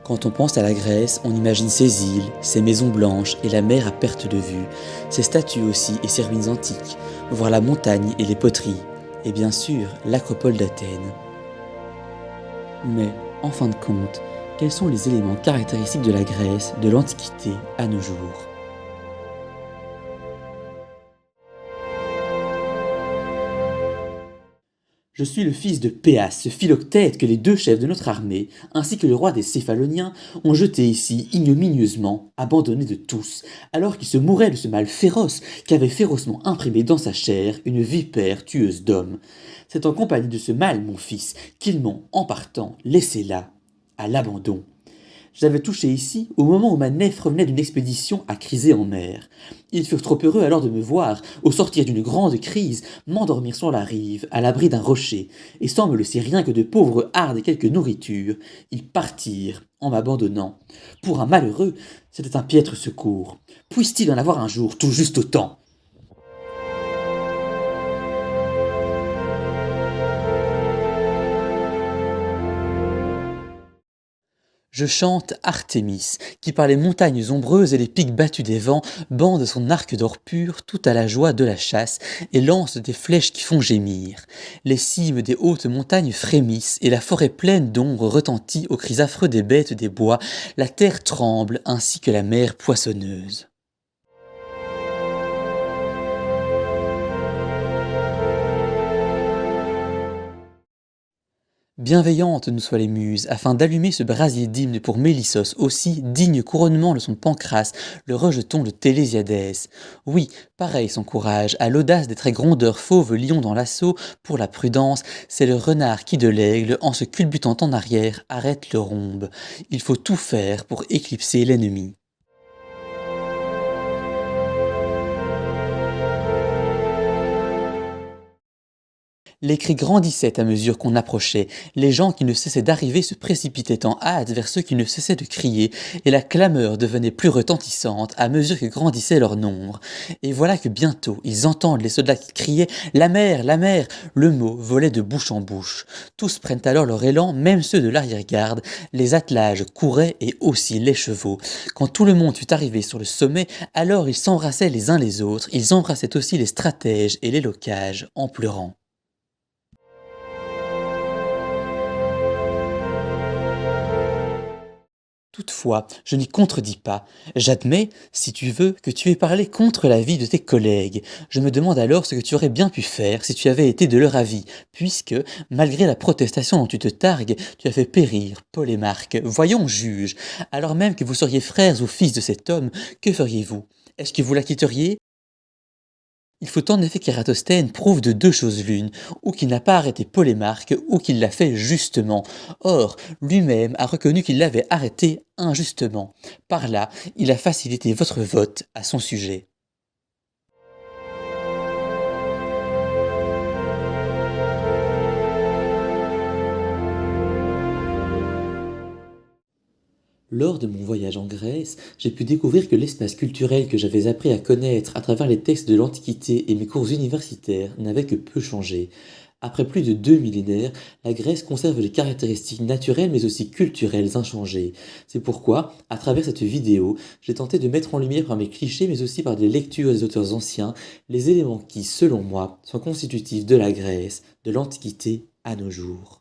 Quand on pense à la Grèce, on imagine ses îles, ses maisons blanches et la mer à perte de vue, ses statues aussi et ses ruines antiques, voir la montagne et les poteries, et bien sûr l'acropole d'Athènes. Mais, en fin de compte, quels sont les éléments caractéristiques de la Grèce de l'Antiquité à nos jours? Je suis le fils de Péas, ce philoctète que les deux chefs de notre armée, ainsi que le roi des Céphaloniens, ont jeté ici ignominieusement, abandonné de tous, alors qu'il se mourait de ce mal féroce qu'avait férocement imprimé dans sa chair une vipère tueuse d'hommes. C'est en compagnie de ce mal, mon fils, qu'ils m'ont, en partant, laissé là, à l'abandon. J'avais touché ici au moment où ma nef revenait d'une expédition à Chrysé en mer. Ils furent trop heureux alors de me voir, au sortir d'une grande crise, m'endormir sur la rive, à l'abri d'un rocher, et sans me laisser rien que de pauvres hardes et quelques nourritures, ils partirent en m'abandonnant. Pour un malheureux, c'était un piètre secours. Puisse-t-il en avoir un jour tout juste autant? Je chante Artémis, qui par les montagnes ombreuses et les pics battus des vents, bande son arc d'or pur tout à la joie de la chasse, et lance des flèches qui font gémir. Les cimes des hautes montagnes frémissent, et la forêt pleine d'ombre retentit aux cris affreux des bêtes des bois, la terre tremble ainsi que la mer poissonneuse. Bienveillantes nous soient les muses, afin d'allumer ce brasier d'hymne pour Mélissos aussi, digne couronnement de son Pancrace, le rejeton de Télésiadès. Oui, pareil son courage, à l'audace des traits grondeurs fauves lions dans l'assaut, pour la prudence, c'est le renard qui de l'aigle, en se culbutant en arrière, arrête le rhombe. Il faut tout faire pour éclipser l'ennemi. Les cris grandissaient à mesure qu'on approchait, les gens qui ne cessaient d'arriver se précipitaient en hâte vers ceux qui ne cessaient de crier, et la clameur devenait plus retentissante à mesure que grandissait leur nombre. Et voilà que bientôt ils entendent les soldats qui criaient La mer, la mer!» Le mot volait de bouche en bouche. Tous prennent alors leur élan, même ceux de l'arrière-garde, les attelages couraient et aussi les chevaux. Quand tout le monde fut arrivé sur le sommet, alors ils s'embrassaient les uns les autres, ils embrassaient aussi les stratèges et les locages en pleurant. Toutefois, je n'y contredis pas. J'admets, si tu veux, que tu aies parlé contre l'avis de tes collègues. Je me demande alors ce que tu aurais bien pu faire si tu avais été de leur avis, puisque, malgré la protestation dont tu te targues, tu as fait périr Polémarque. Voyons, juge, alors même que vous seriez frères ou fils de cet homme, que feriez-vous? Est-ce que vous la quitteriez? Il faut en effet qu'Ératosthène prouve de deux choses l'une, ou qu'il n'a pas arrêté Polémarque, ou qu'il l'a fait justement. Or, lui-même a reconnu qu'il l'avait arrêté injustement. Par là, il a facilité votre vote à son sujet. Lors de mon voyage en Grèce, j'ai pu découvrir que l'espace culturel que j'avais appris à connaître à travers les textes de l'Antiquité et mes cours universitaires n'avait que peu changé. Après plus de 2 millénaires, la Grèce conserve les caractéristiques naturelles mais aussi culturelles inchangées. C'est pourquoi, à travers cette vidéo, j'ai tenté de mettre en lumière par mes clichés mais aussi par des lectures des auteurs anciens, les éléments qui, selon moi, sont constitutifs de la Grèce, de l'Antiquité à nos jours.